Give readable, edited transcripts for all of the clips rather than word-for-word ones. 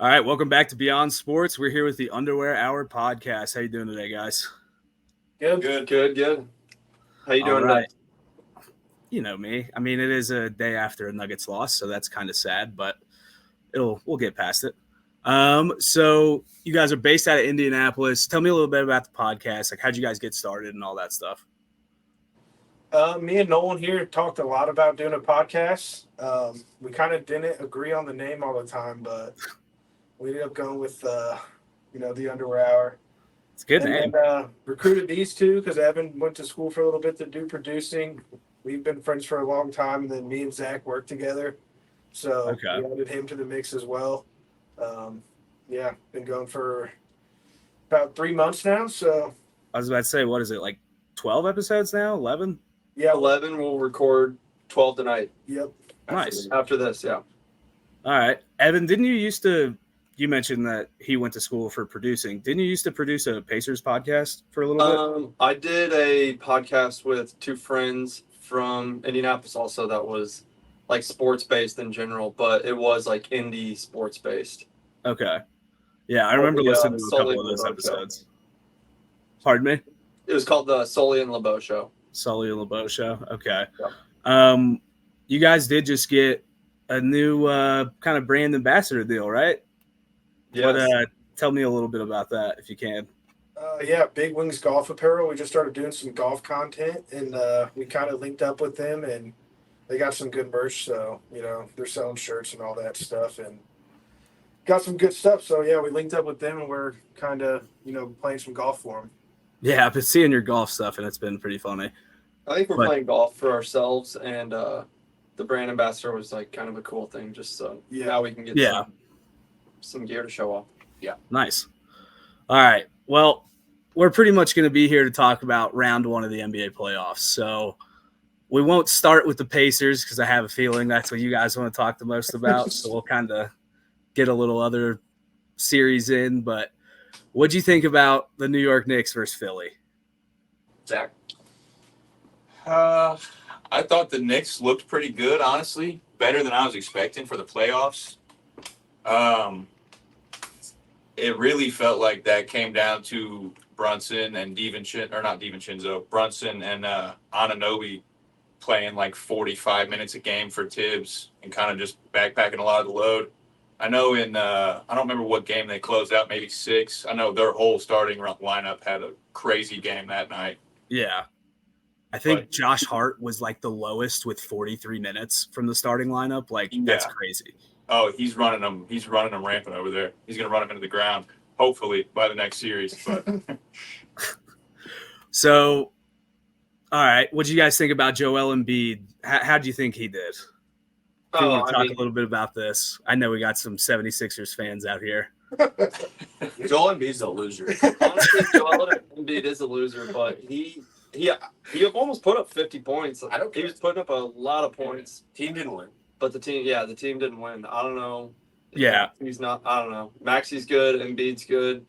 All right, welcome back to Beyond Sports. We're here with the Underwear Hour podcast. How you doing today, guys? Good. How you All doing right. today? You know me. I mean, it is a day after a Nuggets loss, so that's kind of sad, but we'll get past it. So you guys are based out of Indianapolis. Tell me a little bit about the podcast. Like, how'd you guys get started and all that stuff? Me and Nolan here talked a lot about doing a podcast. We kind of didn't agree on the name all the time, but we ended up going with, the Underwear Hour. It's a good And name. then recruited these two because Evan went to school for a little bit to do producing. We've been friends for a long time, and then me and Zach worked together. So Okay. we added him to the mix as well. Been going for about 3 months now. So, I was about to say, what is it, like 12 episodes now? 11? yeah. 11. We'll record 12 tonight. Yep. Nice. After this, yeah. All right. Evan, you mentioned that he went to school for producing. Didn't you used to produce a Pacers podcast for a little bit? I did a podcast with two friends from Indianapolis also that was like sports based in general, but it was like indie sports based. Okay. Yeah, I remember listening to a Sully couple of those and LeBeau show. episodes. Pardon me? It was called the Sully and LeBeau Show. Sully and LeBeau show. Okay. Yep. You guys did just get a new kind of brand ambassador deal, right? Yes. But tell me a little bit about that if you can. Big Wings Golf Apparel. We just started doing some golf content, and we kind of linked up with them, and they got some good merch. So they're selling shirts and all that stuff, and got some good stuff. So yeah, we linked up with them, and we're kind of playing some golf for them. Yeah, I've been seeing your golf stuff, and it's been pretty funny. I think we're playing golf for ourselves, and the brand ambassador was like kind of a cool thing, just so now we can get some gear to show off. Yeah. Nice. All right. Well, we're pretty much going to be here to talk about round one of the NBA playoffs. So we won't start with the Pacers because I have a feeling that's what you guys want to talk the most about. So we'll kind of get a little other series in. But what'd you think about the New York Knicks versus Philly? Zach? I thought the Knicks looked pretty good, honestly. Better than I was expecting for the playoffs. It really felt like that came down to Brunson and Brunson and Anunoby playing like 45 minutes a game for Tibbs and kind of just backpacking a lot of the load. I know I don't remember what game they closed out, maybe 6. I know their whole starting lineup had a crazy game that night. Yeah. I think Josh Hart was like the lowest with 43 minutes from the starting lineup. Like, that's crazy. Oh, he's running them rampant over there. He's going to run them into the ground, hopefully, by the next series. But So, all right, what do you guys think about Joel Embiid? How do you think he did? If you want to talk a little bit about this. I know we got some 76ers fans out here. Joel Embiid's a loser. Honestly, Joel Embiid is a loser, but he almost put up 50 points. I don't care. He was putting up a lot of points. Team didn't win. But the team didn't win. I don't know. Yeah. He's not. I don't know. Maxi's good. Embiid's good.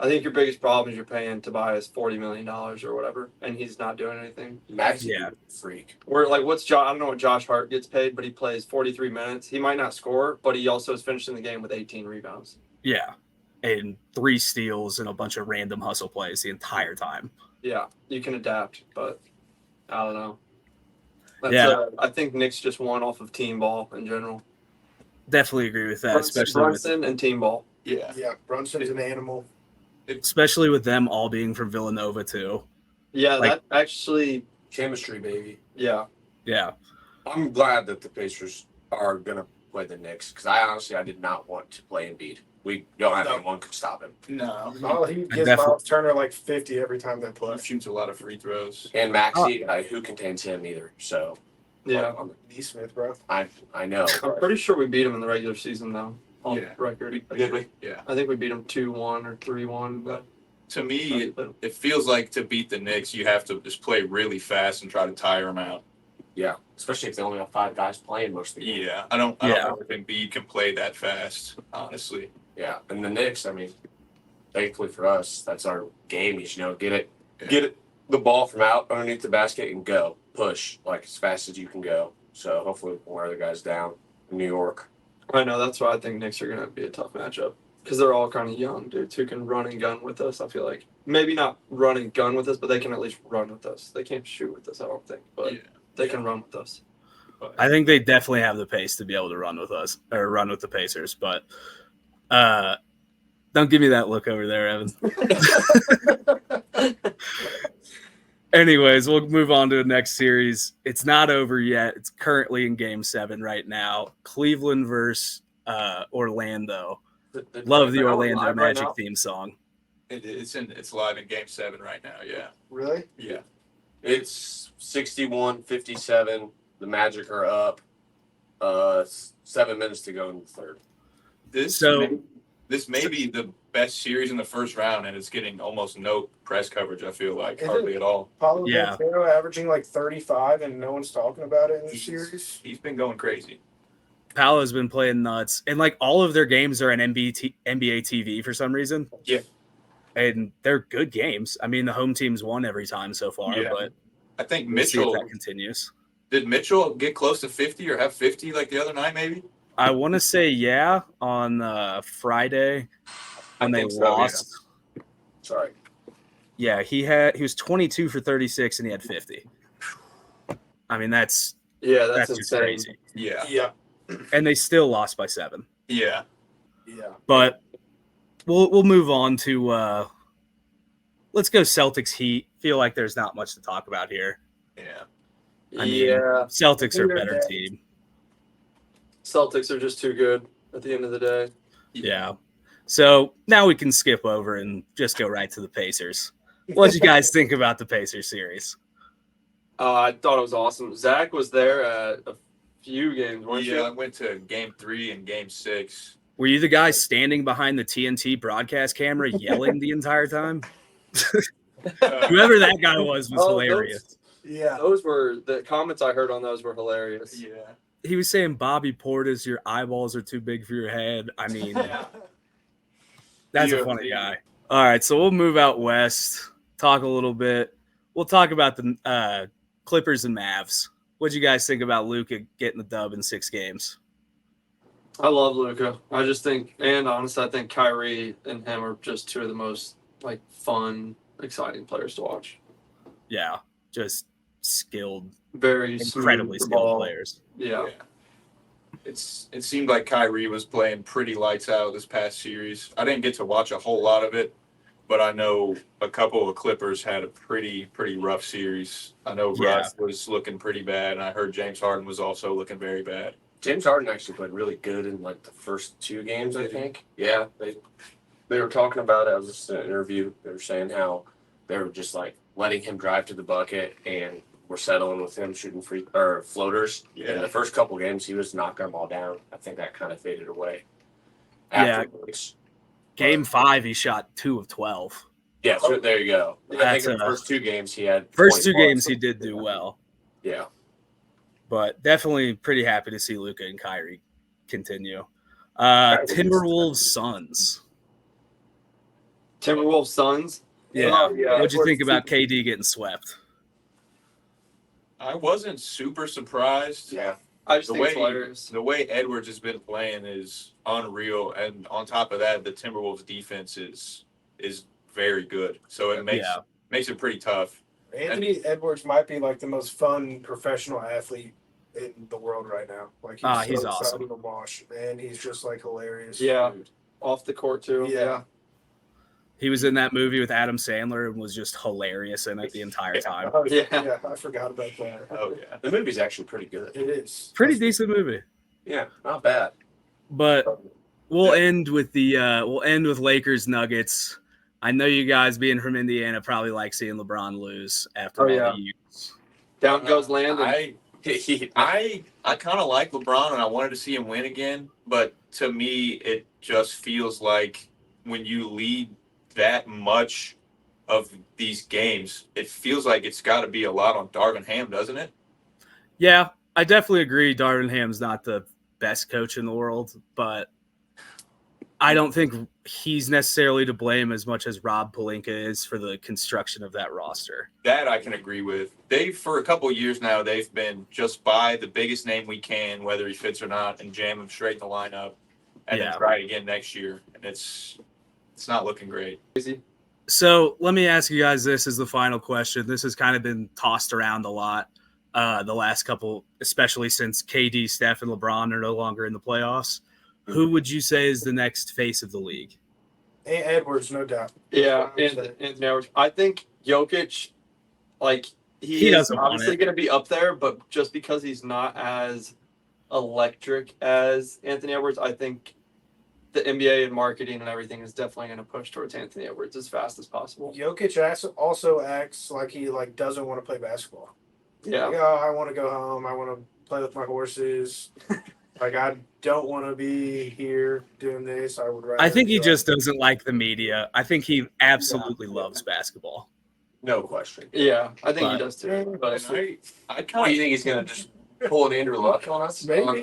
I think your biggest problem is you're paying Tobias $40 million or whatever, and he's not doing anything. Maxey's a freak. We're like, I don't know what Josh Hart gets paid, but he plays 43 minutes. He might not score, but he also is finishing the game with 18 rebounds. Yeah. And 3 steals and a bunch of random hustle plays the entire time. Yeah, you can adapt, but I don't know. I think Knicks just won off of team ball in general. Definitely agree with that, Brunson and team ball. yeah. Yeah, Brunson's an animal. especially with them all being from Villanova too. Yeah, Like- that actually, Chemistry, baby. yeah. Yeah. I'm glad that the Pacers are going to play the Knicks because I did not want to play Embiid. We don't have anyone could stop him. No. Oh, he gives definitely- Miles Turner like 50 every time they play. He shoots a lot of free throws. And Maxey, who contains him either. So Yeah. Neesmith, bro. I know. I'm pretty sure we beat them in the regular season, though, on Yeah. record. Did we? Yeah. I think we beat them 2-1 or 3-1, but To me, it feels like to beat the Knicks, you have to just play really fast and try to tire them out. Yeah, especially if they only have 5 guys playing most of the game. Yeah, I don't think Embiid can play that fast, honestly. Yeah, and the Knicks, I mean, thankfully for us, that's our game. Is get the ball from out underneath the basket and go push like as fast as you can go. So hopefully we can wear the guys down in New York. I know, that's why I think Knicks are going to be a tough matchup. Because they're all kind of young dudes who can run and gun with us, I feel like. Maybe not run and gun with us, but they can at least run with us. They can't shoot with us, I don't think. But they can run with us. I think they definitely have the pace to be able to run with us or run with the Pacers. But don't give me that look over there, Evan. Anyways, we'll move on to the next series. It's not over yet. It's currently in Game 7 right now. Cleveland versus Orlando. Love the Orlando Magic theme song. It's live in Game 7 right now. Yeah. Really? Yeah. It's 61-57. The Magic are up. 7 minutes to go in the third. This may be the best series in the first round, and it's getting almost no press coverage. I feel like hardly at all. Paulo Yeah. Banchero averaging like 35, and no one's talking about it in the series. He's been going crazy. Paolo's been playing nuts, and like all of their games are on NBA TV for some reason. Yeah. And they're good games. I mean, the home team's won every time so far, Yeah. but I think we'll see if Mitchell that continues. did Mitchell get close to 50 or have 50 like the other night, maybe? I want to say on Friday when they think so, yeah. lost. Sorry. Yeah, he was 22 for 36 and he had 50. I mean, that's That's just insane. crazy. Yeah. Yeah. And they still lost by 7. Yeah. Yeah. But we'll move on to let's go Celtics Heat. Feel like there's not much to talk about here. Yeah. I mean, Celtics are a better team. Celtics are just too good at the end of the day. Yeah. So now we can skip over and just go right to the Pacers. What did you guys think about the Pacers series? I thought it was awesome. Zach was there at a few games, weren't Yeah, I you? went to Game 3 and Game 6. Were you the guy standing behind the TNT broadcast camera yelling the entire time? Whoever that guy was hilarious. Yeah. Those were the comments I heard on those were hilarious. Yeah. He was saying, Bobby Portis, your eyeballs are too big for your head. I mean, that's a funny guy. All right, so we'll move out west, talk a little bit. We'll talk about the Clippers and Mavs. What'd you guys think about Luka getting the dub in 6 games? I love Luka. I just think, and honestly, I think Kyrie and him are just two of the most like fun, exciting players to watch. Yeah, just skilled, Very incredibly smooth skilled ball. players. Yeah. It seemed like Kyrie was playing pretty lights out this past series. I didn't get to watch a whole lot of it, but I know a couple of Clippers had a pretty rough series. I know Russ was looking pretty bad, and I heard James Harden was also looking very bad. James Harden actually played really good in like the first 2 games, I think. Yeah, they were talking about it. I was listening to an interview. They were saying how they were just like letting him drive to the bucket and we're settling with him shooting floaters. Yeah. In the first couple games, he was knocking them all down. I think that kind of faded away. Yeah. Afterwards. Game 5, he shot 2 of 12. Yeah, so there you go. I That's think in the first 2 games, he had First 2 20 games, plus. he did do well. Yeah. But definitely pretty happy to see Luka and Kyrie continue. Timberwolves Suns. Timberwolves Suns. Yeah. Oh, yeah. What'd you think about KD getting swept? I wasn't super surprised. Yeah. I just The think it's way hilarious. the way Edwards has been playing is unreal, and on top of that, the Timberwolves defense is very good. So it makes it pretty tough. Anthony Edwards might be like the most fun professional athlete in the world right now. Like He's so awesome. exciting to watch, and he's just like hilarious. Yeah. Off the court too. Yeah. He was in that movie with Adam Sandler and was just hilarious in it the entire time. Oh, Yeah. yeah. I forgot about that. Oh yeah. The movie's actually pretty good. It is Pretty decent movie. Yeah, not bad. But we'll end with Lakers Nuggets. I know you guys being from Indiana probably like seeing LeBron lose after all yeah. the years. Down goes Landon. I kind of like LeBron, and I wanted to see him win again. But to me, it just feels like when you lead that much of these games, it feels like it's got to be a lot on Darvin Ham, doesn't it? Yeah, I definitely agree. Darvin Ham's not the best coach in the world, but I don't think he's necessarily to blame as much as Rob Pelinka is for the construction of that roster. That I can agree with. For a couple of years now, they've been just buy the biggest name we can, whether he fits or not, and jam him straight in the lineup, and then try it again next year. And it's not looking great. So let me ask you guys this as the final question. This has kind of been tossed around a lot the last couple, especially since KD, Steph, and LeBron are no longer in the playoffs. Who would you say is the next face of the league? Edwards, no doubt. Yeah, Anthony Edwards. I think Jokic, like he is doesn't want obviously it. going to be up there, but just because he's not as electric as Anthony Edwards, I think the NBA and marketing and everything is definitely going to push towards Anthony Edwards as fast as possible. Jokic also acts like he doesn't want to play basketball. Yeah, Like, oh, I want to go home. I want to play with my horses. I don't want to be here doing this. I would rather. I think he be just doesn't like the media. I think he absolutely loves basketball. No question. yeah, I think he But- does too. But I What kind do of you think he's gonna just pull an Andrew Luck on us? Maybe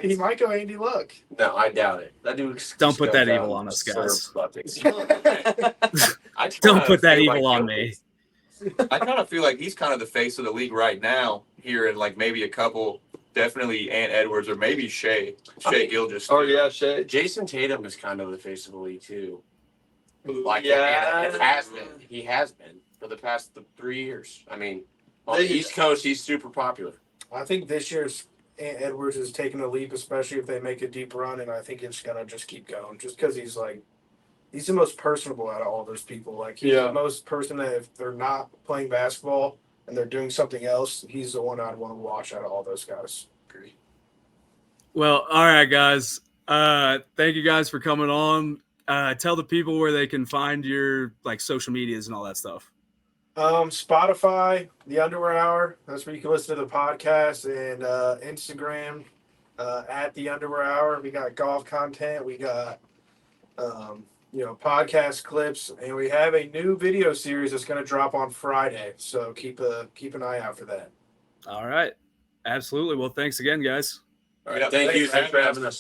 he might go Andy Luck. No, I doubt it. That dude. Don't put that goes evil out on and us, guys. serves buckets. Don't put that evil on me. I kind of feel like he's kind of the face of the league right now. Here in like maybe a couple, definitely Ant Edwards or maybe Shea Gilgeous. oh yeah, Shea. Jason Tatum is kind of the face of the league too. Like Yeah. it has been. He has been for the past 3 years. I mean, on the They- East Coast, he's super popular. I think this year's Edwards is taking a leap, especially if they make a deep run, and I think it's gonna just keep going. Just because he's the most personable out of all those people. Like he's Yeah. the most person that if they're not playing basketball and they're doing something else, he's the one I'd want to watch out of all those guys. Well, all right, guys. Thank you guys for coming on. Tell the people where they can find your social medias and all that stuff. Spotify, The Underwear Hour. That's where you can listen to the podcast, and Instagram at The Underwear Hour. We got golf content. We got podcast clips, and we have a new video series that's going to drop on Friday. So keep an eye out for that. All right. Absolutely. Well, thanks again, guys. All right, Yeah, thank you. thanks for Thanks for having having us.